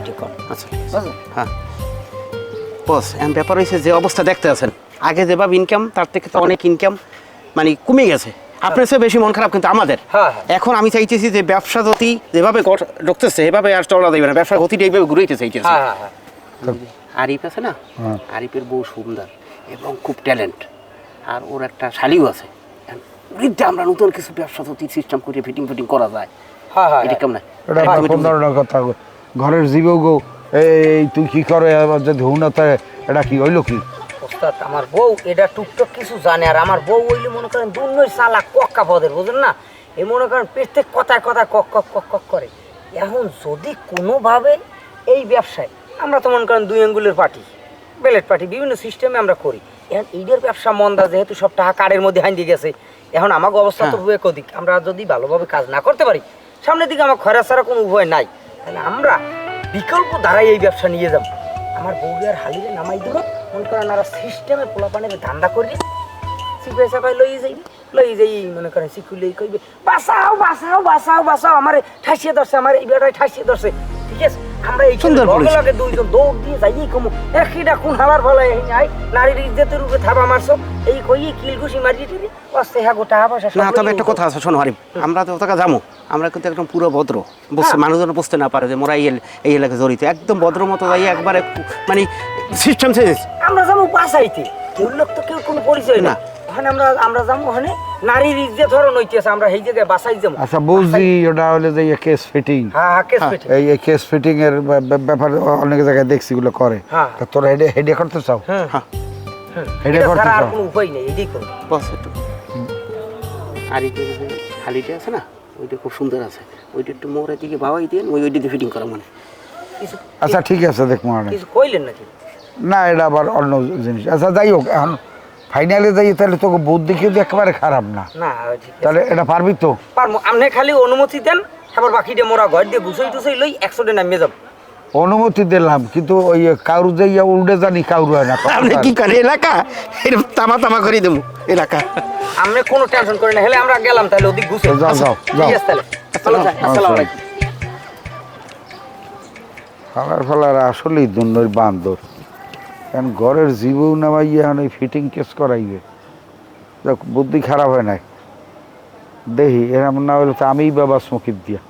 ঠিক কর। আচ্ছা হ্যাঁ বস এখন ব্যাপার হয়েছে যে অবস্থা দেখতে আছেন আগে যেভাবে ইনকাম তার থেকে তো অনেক ইনকাম মানে কমে গেছে আপনার চেয়ে বেশি মন খারাপ কিন্তু আমাদের এখন আমি চাইতেছি যে ব্যবসা গতি যেভাবে ঢুকতেছে এভাবে আর চলা যাবে না ব্যবসা গতিটা এইভাবে ঘুরাইতে চাইতেছি আরিফ আছে না আরিফের বউ সুন্দর এবং খুব ট্যালেন্ট আর ওর একটা শালিও আছে বৃদ্ধে আমরা নতুন কিছু ব্যবসা গতি সিস্টেম করে ফিটিং করা যায় এটা কেমন কথা ঘরের জীব গো এই তুই কি করে যে ধুনতা এটা কি হইলো কি ওস্তাদ আমার বউ এটা টুকটাক কিছু জানে আর আমার বউ হইলে মনে করেন দুর্নই চালা কক্কা পদের বুঝেন না এই মনে করেন প্রত্যেক কথায় কথায় কক কক কক কক করে এখন যদি কোনোভাবে এই ব্যবসায় আমরা তো মনে করেন 2 আঙ্গুলের পার্টি বেলেট পার্টি বিভিন্ন সিস্টেমে আমরা করি এখন এইটার ব্যবসা মন্দা যেহেতু সব টাকা কার্ডের মধ্যে হাইন দিয়ে গেছে এখন আমাকে অবস্থা তো হুয়ে কদিক আমরা যদি ভালোভাবে কাজ না করতে পারি সামনের দিকে আমার খরা ছাড়া কোনো উপায় নাই তাহলে আমরা বিকল্প ধারায় এই ব্যবসা নিয়ে যাব আমার বউয়ার হালিরে নামাই দিব মনে করেন আর সিস্টেমে পোলাপানের ধান্দা করি সিকুয়ে চাপাই লই যাই মনে করেন সিকুলেই কইবে বাঁচাও বাঁচাও বাঁচাও বাঁচাও আমারে ঠাসিয়ে ধরছে আমার এই বেটায় ঠাসিয়ে ধরছে ঠিক আছে আমরা এই লগে দুইজন দৌড় দিয়ে যাই কমু একইটা কোন হালার ফলায় যাই নারীর ইজ্জতের উপরে থাবা মারছো এই কই কিলঘুষি মারিয়ে দিবি অস্তে হা গোটা পয়সা না তবে একটা কথা আছে শোনো আরিফ আমরা তো ওটাকে যাবো আমরা কিন্তু একদম পুরো ভদ্র বুঝতে মানুষজন বুঝতে না পারে যে মোরা এই এলাকায় জড়িত একদম ভদ্র মতো যাই একবারে মানে সিস্টেম চেঞ্জ আমরা যাবো বাসাইতে কেউ লোক তো কেউ কোনো পরিচয় না ওখানে আমরা যাবো ওখানে নারীর ইজ্জত ধরন হইতেছে আমরা এই জায়গায় বাসাই যাবো আচ্ছা বুঝি ওটা হলে যে কেস ফিটিং হ্যাঁ কেস ফিটিং এই কেস ফিটিং এর ব্যাপার অনেক জায়গায় দেখছি গুলো করে তা তোরা হেডে করতে চাও হ্যাঁ হেডে করতে আর চাও কোনো উপায় নেই এটাই করব বস একটু আরিফের যে হালিটা আছে না ওইটা খুব সুন্দর আছে ওইটা একটু মোড়ের দিকে বাবাই দিয়ে ওইটাতে ফিটিং করা মানে আচ্ছা ঠিক আছে দেখ মানে কিছু কইলেন নাকি না এটা আবার অন্য জিনিস আচ্ছা যাই হোক এখন ফাইনালে যাই তাহলে তোকে বুদ্ধি কিন্তু একেবারে খারাপ না না ঠিক আছে তাহলে এটা পারবি তো পারমু আপনি খালি অনুমতি দেন তারপর বাকিটা মোরা ঘর দিয়ে গুছাই লই 100 টাকা নামিয়ে যাব অনুমতি দিলাম কিন্তু ওই কারু যাইয়া উল্টে জানি কারু হয় না আপনি কি করে এলাকা এরকম তামা করে দেবো এলাকা আমরা কোনো টেনশন করি না হেলে আমরা গেলাম তাহলে ওদিক গুছে যাও ঠিক আছে তাহলে আসসালামু আলাইকুম ফালার আসলেই দুর্নয় বান্দর কারণ ঘরের জীবও নামাইয়া এখন ওই ফিটিং কেস করাইবে বুদ্ধি খারাপ হয় নাই দেখি এরকম না হলে তো আমিই বাবা স্মকির দিয়া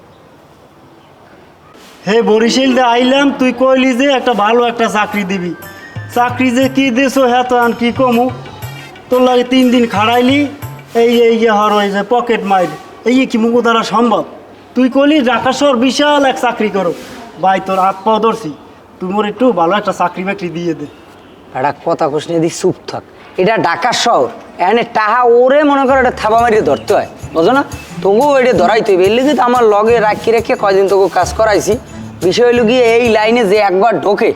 হে বরিশাল দে আইলাম তুই কইলি যে একটা ভালো একটা চাকরি দিবি চাকরি যে কি দিছো হ্যাঁ তো আন কি কমু তোর লাগে 3 দিন খাড়াইলি এই হর ওই যে পকেট মাইর এই কি মুখ দ্বারা সম্ভব তুই কইলি ঢাকা শহর বিশাল এক চাকরি করো ভাই তোর হাত পাও ধরছি তুই মোর একটু ভালো একটা চাকরি বাকরি দিয়ে দে একটা কথা কোশ নিয়ে দি চুপ থাক এটা ঢাকা শহর এখানে টাহা ওরে মনে করো এটা থাবা মারিয়ে ধরতে হয় বুঝো না তবুও এটা ধরাইতে হইবে এর লিগে তো আমার লগে রাখি রেখে কয়দিন তোকে কাজ করাইছি বিষয় হলো গিয়ে এই লাইনে যে একবার ঢোকে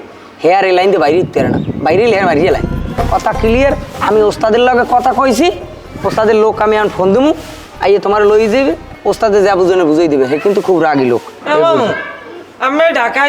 হেয়ার এই লাইন দিয়ে বাইরে দিতে না বাইরে হেয়ার মারিয়ে লাই কথা ক্লিয়ার আমি ওস্তাদের লগে কথা কইছি ওস্তাদের লোক আমি এখন ফোন দেবো আইয়ে তোমার লই যাবে ওস্তাদে যা বুঝনে বুঝাই দেবে হে কিন্তু খুব রাগী লোক আমি ঢাকায়